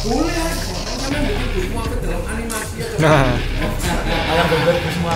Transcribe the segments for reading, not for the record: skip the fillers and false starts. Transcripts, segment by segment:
Boleh aja. Karena itu semua ke dalam animasi atau Ayam beber semua.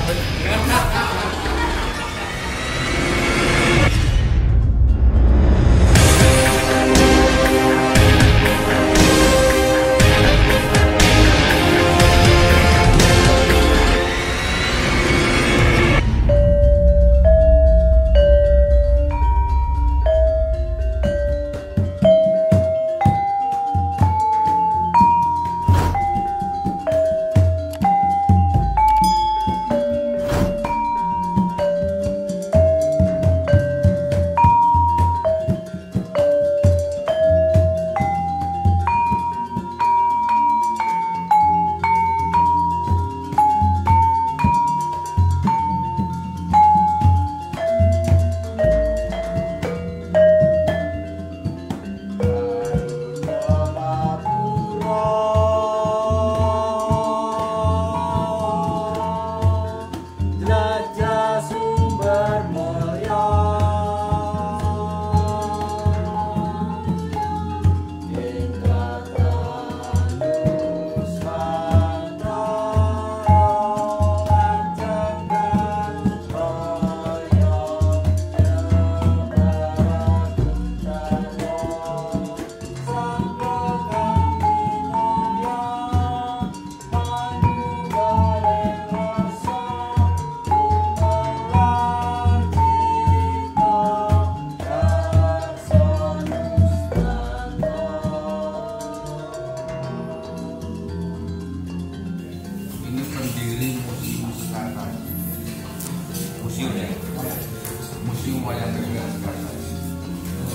Museum wayang beber Jakarta.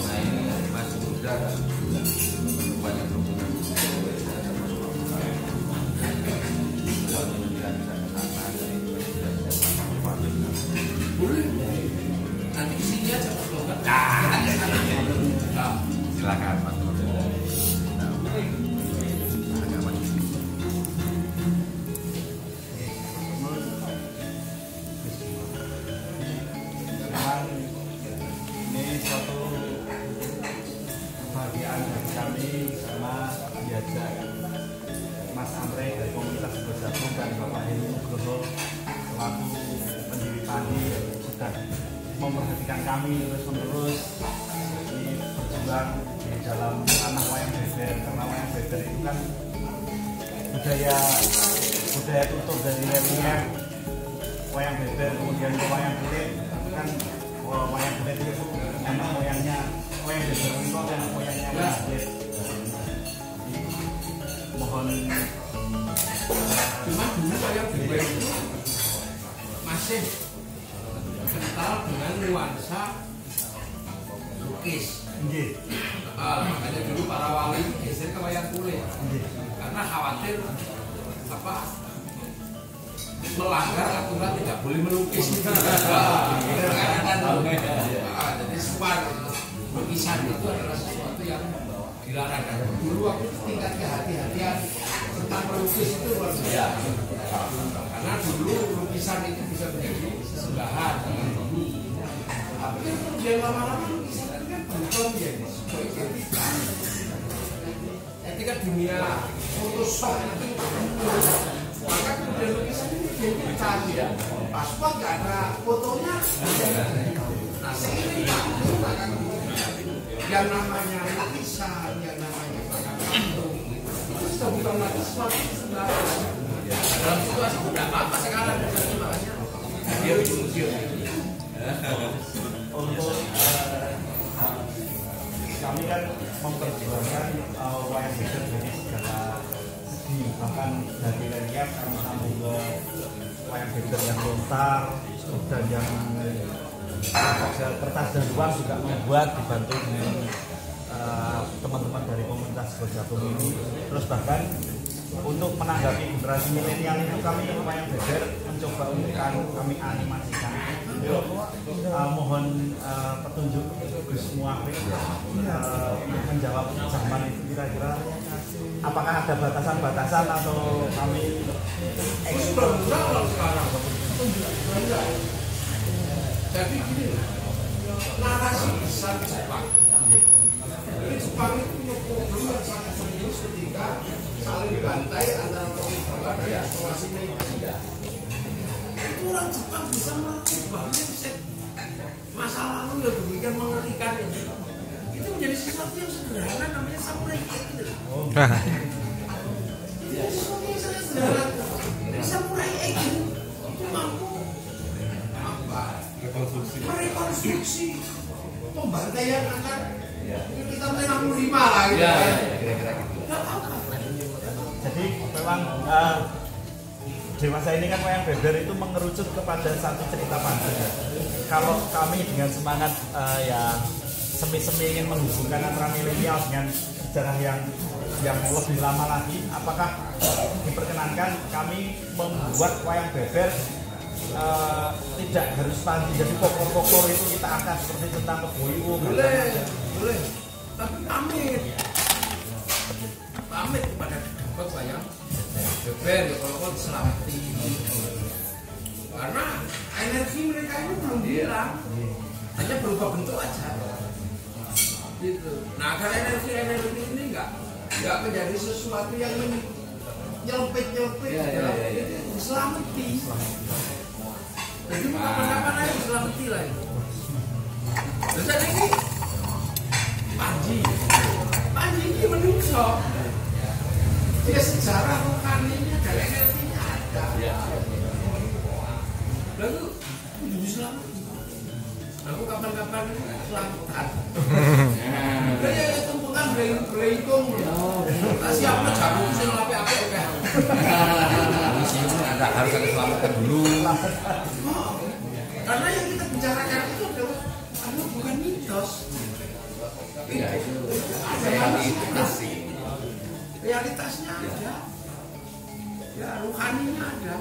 Nah ini masih muda banyak hubungan. Boleh. Nanti kesini aja Pak Logat. Silakan Pak Logat. Ini suatu kebahagiaan dari kami karena diajak Mas Amre dari komunitas Bersatu dan Bapak Heri Nugroho selaku pendiri Pandi sudah memperhatikan kami terus-menerus di berjuang di dalam ranah wayang beber, karena wayang beber itu kan budaya tutup dari relief wayang beber, kemudian wayang kulit kan. Wayang kulit itu memang wayangnya wayang beber itu kan wayangnya wayang kulit. Mohon Cuma dulu wayang beber itu masih kental dengan nuansa lukis. Makanya dulu para wali itu geser ke wayang kulit karena khawatir melanggar aturan tidak boleh melukis. Jadi suar lukisan itu adalah sesuatu yang dilarang. Dulu aku tingkat kehati-hatian tentang melukis itu luar biasa. Karena dulu lukisan itu bisa menjadi sesembahan. Tapi kemudian lama-lama lukisan itu kan berubah menjadi sebuah etika dunia Photoshop itu. Maka kemudian lukisan ini identitas ya. Paspor nggak ada fotonya. Nah seiring waktu yang namanya lukisan, yang namanya patung itu sudah bukan lagi sesuatu sembarangan. Dalam situasi itu tidak apa-apa sekarang. Makanya dia ujung-ujung. untuk kami kan memperjuangkan wayang beber dari segala segi, bahkan dari relief kami sambung ke wayang beber yang lontar dan yang kertas dan luar juga membuat dibantu dengan teman-teman dari komunitas Bersatu ini. Terus bahkan untuk menanggapi generasi milenial itu kami wayang beber mencoba untuk kami animasikan. Mohon petunjuk Gus Muafik menjawab zaman itu kira-kira apakah ada batasan-batasan atau kami eksplor sekarang. Jadi gini, narasi besar Jepang. Jepang itu punya problem yang sangat serius ketika saling bantai antara orang tua dan isolasi media. Itu orang Jepang bisa mengubah mindset masa lalu yang demikian mengerikan ini. Itu menjadi sesuatu yang sederhana, namanya samurai gitu. Itu sesuatu yang sangat sederhana. Samurai itu mampu merekonstruksi pembantaian antar kita 65 lah gitu. Kira-kira gitu. Jadi memang dewasa ini kan wayang beber itu mengerucut kepada satu cerita panjang. Kalau kami dengan semangat ya semi-semi ingin menghubungkan antara milenial dengan sejarah yang lebih lama lagi, apakah diperkenankan kami membuat wayang beber tidak harus panji, jadi pokok-pokok itu kita angkat seperti tentang Keboiwo. Boleh. Tapi pamit kepada dapat wayang beber ya kalau kau diselamati. Karena energi mereka ini belum hilang, hanya berubah bentuk aja. Gitu. Nah, kalau energi ini nggak menjadi sesuatu yang nyelpit diselamati. Jadi kapan-kapan aja diselamati lah itu. Terus ada ini Panji ini menungso. Dia sejarah rohaninya dan energinya ada. Lalu diselamati. Aku kapan-kapan selamatan. Dia tumpukan belayung. Tak siapa jago sing apik-apik kae. Harus ada selamatkan dulu. Karena yang kita bicarakan itu adalah bukan mitos. Itu ada realitasnya ada. Ya, ruhaninya ada.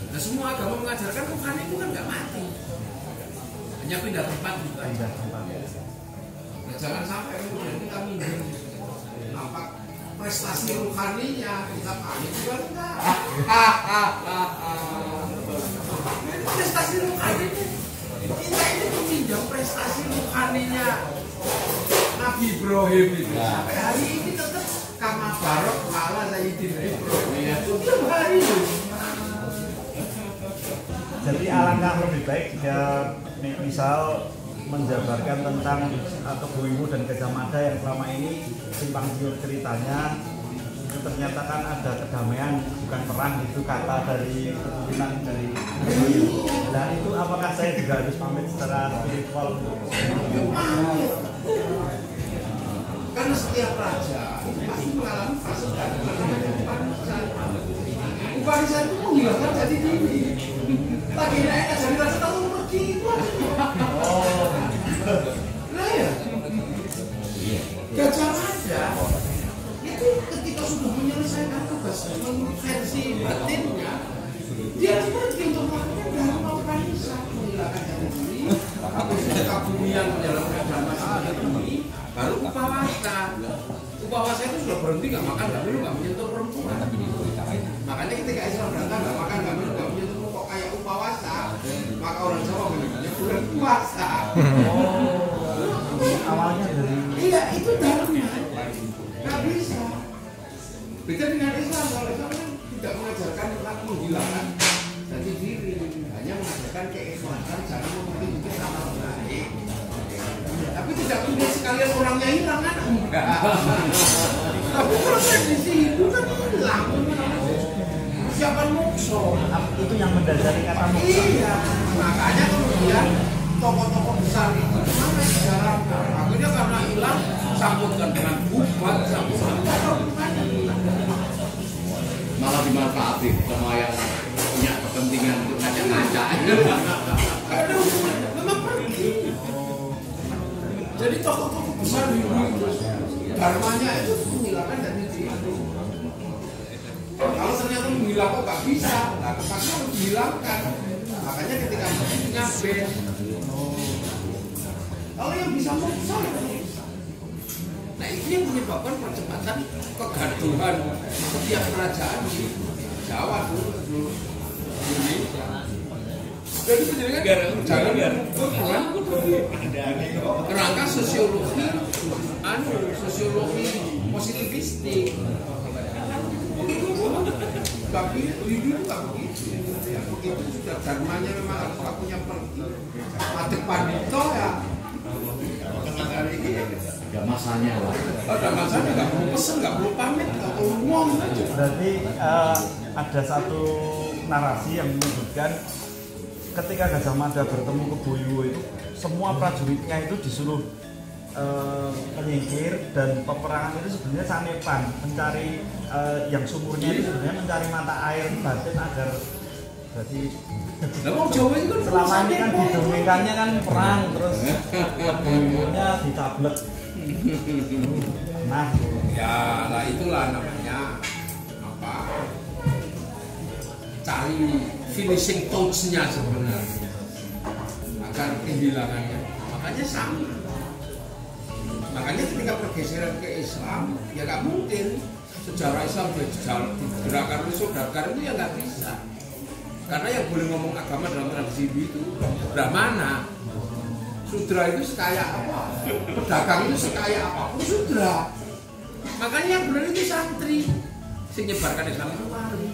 Nah, semua agama mengajarkan ruhani itu kan nggak mati. Hanya pindah tempat juga. Nah, jangan sampai kemudian kita minder nampak prestasi ruhaninya kita panik juga enggak. Prestasi ruhani kita ini meminjam prestasi ruhaninya Nabi Ibrahim itu. Sampai hari ini tetap kama barok ala Sayyidina Ibrahim. Tiap hari. Jadi alangkah lebih baik jika misal menjabarkan tentang Keboiwo dan Gajah Mada yang selama ini simpang siur ceritanya itu ternyata kan ada kedamaian bukan perang, itu kata dari keturunan dari Keboiwo. Dan itu apakah saya juga harus pamit secara spiritual? Karena setiap raja pasti mengalami fase Upanisa itu menghilangkan jati diri. Lagi naik jadi raja tahu pergi itu. Nah ya, Gajah Mada itu ketika sudah menyelesaikan tugas menurut versi batinnya, dia pergi untuk melakukan dharma upanisa, menghilangkan jati diri, kebumian menjalankan dharma ini, baru upawasa. Upawasa itu sudah berhenti, nggak makan, nggak minum, nggak menyentuh perempuan. Makanya ketika Islam datang, nggak makan, nggak minum, nggak menyentuh kok kayak upawasa, maka orang Jawa menyebutnya bulan puasa. Awalnya dari Itu dharma, nggak bisa. Beda dengan Islam, kalau Islam kan tidak mengajarkan tentang menghilangkan jati diri, hanya mengajarkan keikhlasan, jangan memiliki sama baik. Tapi tidak mungkin sekalian orangnya hilang kan? Enggak. Tapi kalau tradisi itu kan hilang. Siapa mokso? itu yang mendasari kata mokso. Iya. Makanya kemudian tokoh-tokoh besar itu mana sejarah? Akhirnya karena hilang, sambutkan dengan bubat, sambutkan malah dimanfaatin sama yang punya kepentingan untuk ngacak-ngacak. Aduh, memang pergi. Jadi tokoh-tokoh besar di dharmanya itu menghilangkan jati diri. Kalau ternyata menghilang kok nggak bisa, nah terpaksa harus dihilangkan. Makanya ketika punya band, kalau yang bisa moksa, nah ini yang menyebabkan percepatan kegaduhan setiap kerajaan di Jawa dulu Indonesia. Jadi penjaringan jangan kerangka sosiologi positivistik. Tapi itu nggak begitu. Yang begitu sudah dharmanya memang harus waktunya pergi. Madep panito ya. Ada masanya lah. Ada masanya nggak perlu pesen, nggak perlu pamit, nggak perlu ngomong aja. Berarti ada satu narasi yang menyebutkan ketika Gajah Mada bertemu ke Boyo itu semua prajuritnya itu disuruh menyingkir, dan peperangan itu sebenarnya sanepan, mencari yang sumurnya itu sebenarnya mencari mata air batin agar jadi Jawa itu selama ini kan didongengkannya kan perang, terus Boyonya ditablek. Nah, ya itulah namanya apa? Cari finishing touch-nya sebenarnya agar kehilangannya. Makanya sama. Makanya ketika pergeseran ke Islam, ya nggak mungkin sejarah Islam digerakkan oleh saudagar itu ya nggak bisa. Karena yang boleh ngomong agama dalam tradisi itu Brahmana. Sudra itu sekaya apa? Pedagang itu sekaya apapun sudra. Makanya yang benar itu santri. Yang menyebarkan Islam itu wali.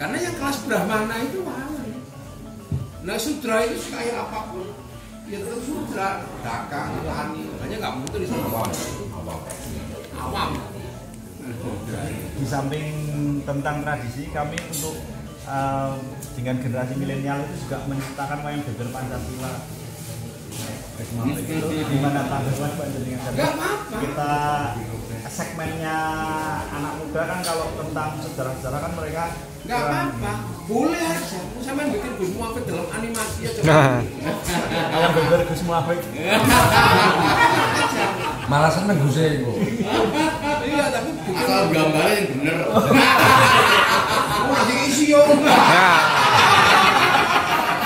Karena yang kelas Brahmana itu wali. Nah sudra itu sekaya apapun, ya tetap sudra, dagang, tani. Makanya nggak mungkin disebut awam. di samping tentang tradisi, kami untuk dengan generasi milenial itu juga menciptakan wayang beber Pancasila. Itu gimana tanggapan Pak dengan kita segmennya anak muda kan kalau tentang sejarah-sejarah kan mereka nggak apa-apa, boleh aja. Sama bikin Gus Muafik dalam animasi aja. wayang beber Gus Muafik. Malah seneng Gus itu. Iya, tapi Asal gambarnya yang bener. lagi isi yo.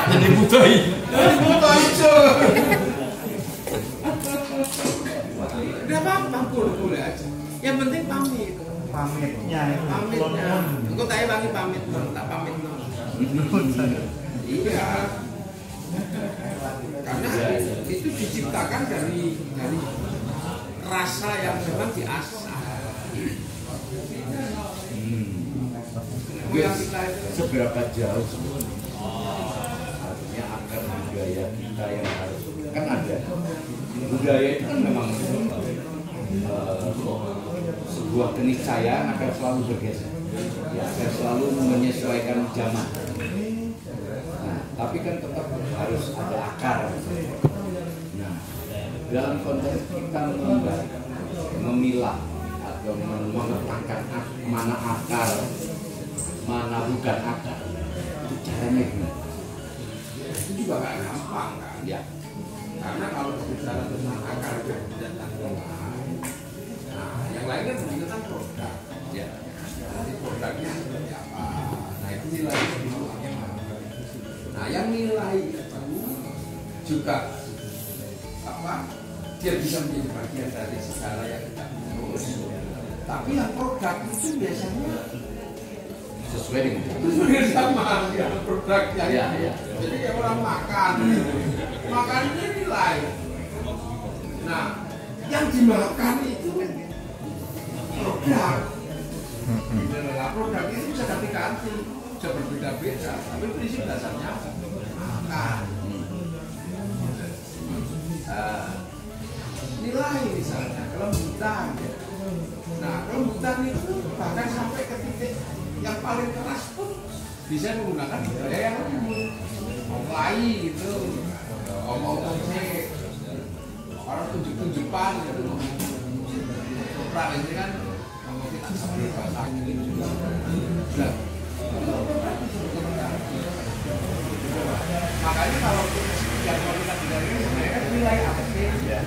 Jadi budaya. Jadi foto aja. Nggak apa-apa, boleh aja. Yang penting pamit. Pamitnya itu Pamitnya. Engkau tanya bangi pamit, tak pamit. Iya. Karena itu diciptakan dari rasa yang memang diasah. Seberapa jauh artinya akar budaya kita yang harus kan ada budaya itu kan memang sebuah keniscayaan akan selalu bergeser, ya, akan selalu menyesuaikan zaman. Nah, tapi kan tetap harus ada akar. Nah, dalam konteks kita memilah atau memetakan mana akar, mana bukan akar, itu caranya gimana? Itu juga nggak gampang kan? Ya, Karena kalau bicara tentang akar dan tanggungan, nah yang lain kan begitu kan produk. ya. Nanti produknya seperti apa? Nah itu nilai bagaimana? Nah yang nilai itu juga apa? Dia bisa menjadi bagian dari segala yang kita urus. Tapi yang produk itu biasanya Sesuai dengan sama ya produknya. Ya, ya. Jadi kayak orang makan, makannya nilai. Nah, yang dimakan itu produk. Nah, produk itu bisa ganti-ganti, bisa berbeda-beda, tapi prinsip dasarnya makan. Nilai misalnya kelembutan. Nah, kelembutan itu bahkan sampai ke titik yang paling keras pun bisa menggunakan budaya yang lembut, mulai gitu, omong-omong sih, orang tunjuk-tunjukan gitu. Perang ini kan ngomong kita seperti bahasa Inggris juga. Nah, makanya kalau yang mau kita bilang ini sebenarnya nilai apa sih? ya.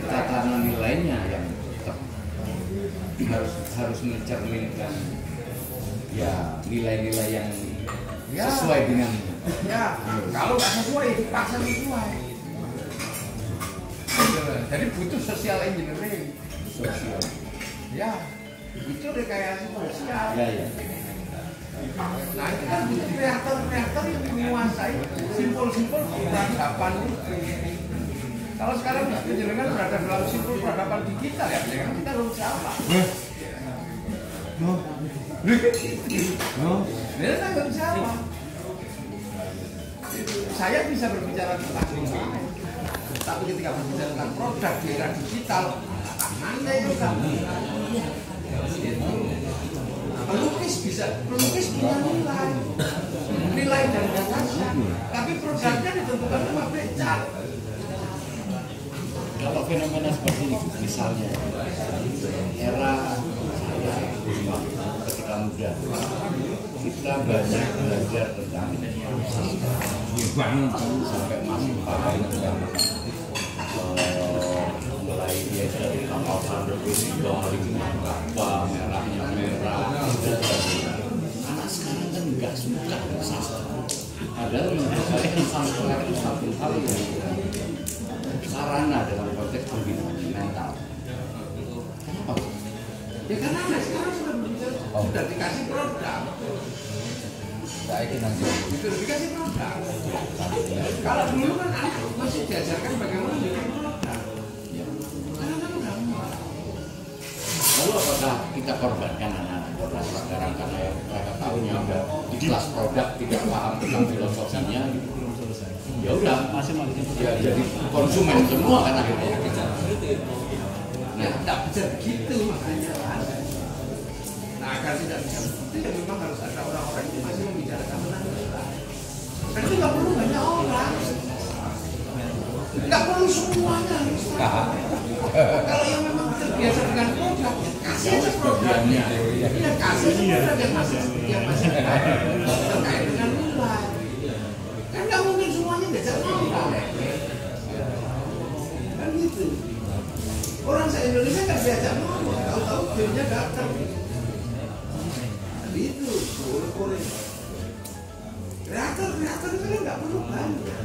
Tatanan nilainya yang tetap harus mencerminkan ya nilai-nilai yang sesuai dengan Ya, kalau nggak sesuai dipaksa sesuai. Jadi butuh social engineering. sosial. Ya, itu rekayasa sosial. Ya, ya. Nah itu kan butuh kreator yang menguasai simpul-simpul peradaban itu. Kalau sekarang jenengan berada dalam siklus peradaban digital ya, jenengan kita belum siapa? Dia belum siapa? Saya bisa berbicara tentang nilai, tapi ketika berbicara tentang produk di era digital, mana itu kamu? Pelukis punya nilai dan gagasan, tapi produknya ditentukan sama cat. Kalau fenomena seperti ini, misalnya era saya ketika muda, kita banyak belajar tentang sampai masuk pakai tentang mulai dia dari kapal sandal apa merahnya merah. Anak sekarang kan nggak suka sastra. Padahal menurut saya sastra itu satu hal yang sarana dalam konteks pembinaan mental. Kenapa? Ya karena anak sekarang sudah dikasih produk. Itu dikasih produk. Kalau dulu kan anak masih diajarkan bagaimana bikin produk. Lalu apakah kita korbankan anak-anak produk sekarang karena mereka tahunya udah di kelas produk tidak paham tentang filosofinya gitu. Ya udah ya jadi konsumen semua kan akhirnya. Nah, tidak bisa begitu makanya. Nah, agar tidak bisa begitu ya memang harus ada orang-orang yang masih membicarakan tentang nilai. Dan itu nggak perlu banyak orang. Nggak perlu semuanya. Kalau yang memang terbiasa dengan produk, kasih aja produknya. Ya kasih aja produk yang masih terkait dengan nilai. Kan nggak mungkin semuanya diajak ngomong. Kan gitu. Orang se-Indonesia kan diajak ngomong, tahu-tahu filmnya datang. Itu boleh. Kreator itu kan nggak perlu banyak.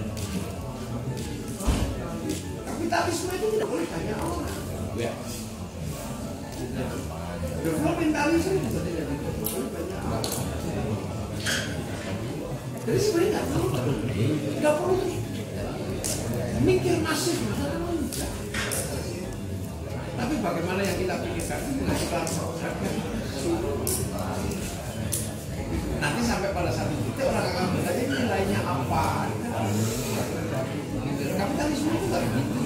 Kapitalisme itu tidak boleh banyak orang. Ya. Developmentalisme juga tidak boleh banyak orang. Jadi sebenarnya nggak perlu mikir masif. Tapi bagaimana yang kita pikirkan itu menghasilkan produk yang nanti sampai pada satu titik orang akan bertanya nilainya apa. Kapitalisme itu nggak begitu.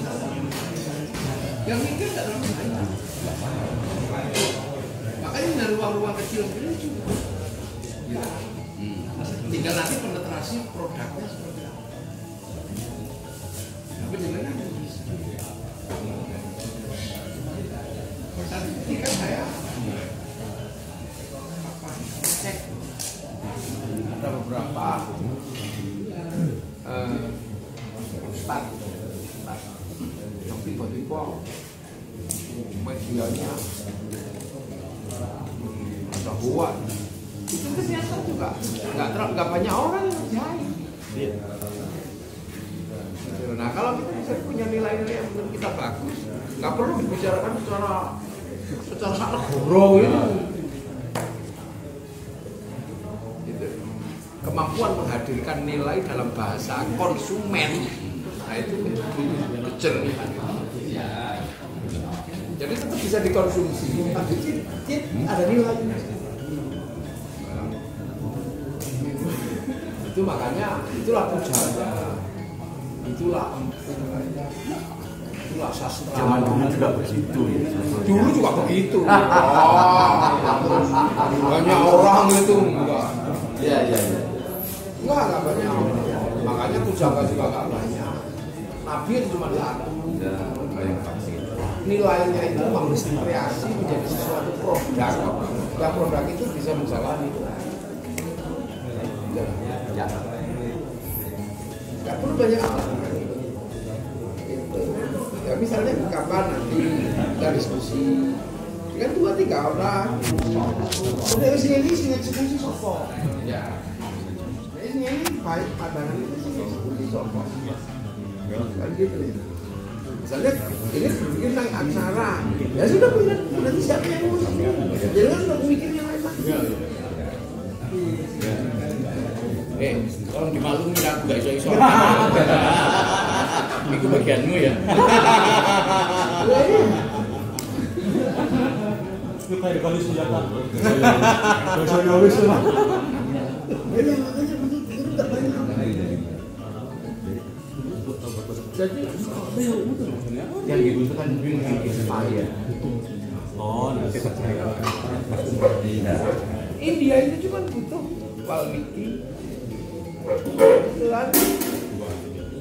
Yang mikir nggak terlalu banyak. Makanya dari ruang-ruang kecil ini cukup. Ya. Tinggal nanti penetrasi produknya seperti apa. Tapi jangan bisa. Saat ini kan saya cek ada beberapa ustaz yang tiba-tiba medianya ada buat itu ternyata juga nggak banyak orang yang percaya. Nah kalau kita bisa punya nilai-nilai yang menurut kita bagus, nggak perlu dibicarakan secara sangat goro itu. Kemampuan menghadirkan nilai dalam bahasa konsumen, nah itu kejernihan. Jadi tetap bisa dikonsumsi, tapi ada nilainya. Itu makanya itulah pujanya, itulah sastra. Zaman dulu juga begitu ya. Dulu juga begitu. Banyak orang itu enggak. Iya. Enggak banyak. Makanya pujangga juga enggak banyak. Nabi itu cuma satu. Nilainya itu menginspirasi menjadi sesuatu produk. Yang produk itu bisa menjalani. Ya. Enggak perlu banyak orang. Ya misalnya kapan nanti kita diskusi kan 2-3 orang udah sini diskusi sopo ya ini baik pandangan itu diskusi sopo kan gitu ya misalnya ini berpikir tentang acara ya sudah nanti siapa yang ngomong jadi kan udah mikir yang lain lagi Kalau dimaklumi aku gak iso-iso. Itu bagianmu ya. Itu kayak kali senjata. Besoknya wis lah. Jadi Yang gitu itu kan mungkin ya. Oh, nanti India itu cuma butuh Valmiki, itu kan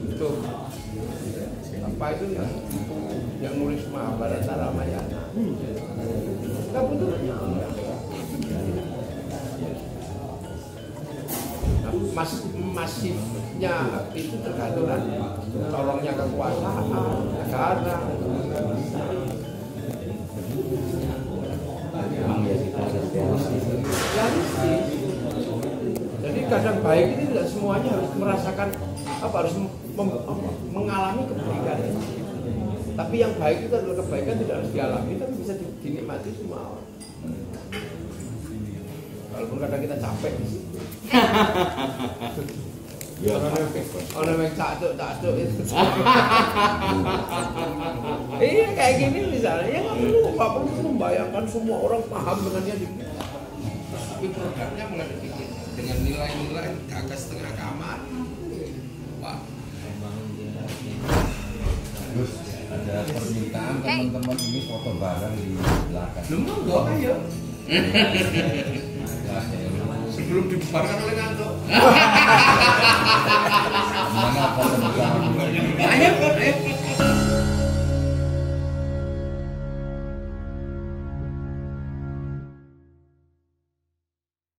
itu apa itu yang nulis Mahabharata Ramayana, nggak butuh. Masifnya itu tergantung colongnya kekuasaan negara. Memang ya kita harus Realistis. Jadi kadang baik ini tidak semuanya harus merasakan harus mengalami kebaikan. Tapi yang baik itu adalah kebaikan tidak harus dialami, tapi bisa dinikmati semua orang. Walaupun kadang kita capek di situ. ya Orang yang cacuk itu. Iya kayak gini misalnya, ya nggak perlu membayangkan semua orang paham dengan dia. Tapi programnya mulai dipikir dengan nilai-nilai agak setengah kamar. Wah. Terus ada permintaan teman-teman ini foto bareng di belakang. Lu monggo ayo. Sebelum dibubarkan oleh ngantuk. Mana foto bersama? Ayo.